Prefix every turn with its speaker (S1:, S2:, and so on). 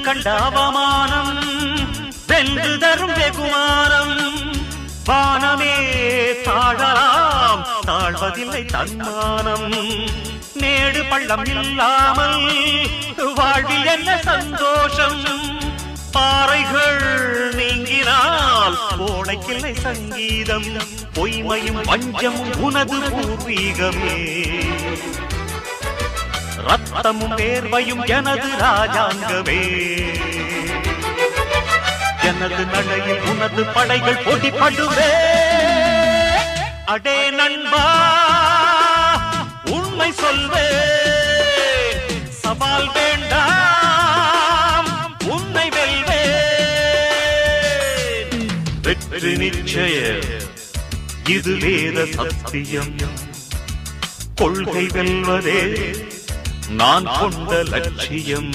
S1: கண்ட அவமானம் வென்று தரும் வெகுமானம் வானமே தாழலாம் தாழ்வதில்லை தன்மானம் மேடு பள்ளம் இல்லாமல் வாழ்வில் என்ன சந்தோஷம் பாறைகள் நீங்கினால் கோடைக்கில்லை சங்கீதம் பொய்மையும் வஞ்சமும் உனது பூர்வீகமே ரத்தமும் வேர்வையும் எனது ராஜாங்கமே எனது நடையில் உனது படைகள் போட்டிப்படுவே அடே நண்பா உண்மை சொல்வே சவால் வேண்டாம் உன்னை வெல்வே வெற்றி நிச்சய இது வேத சத்தியம் கொள்கை வெல்வதே நான் கொண்ட லட்சியம்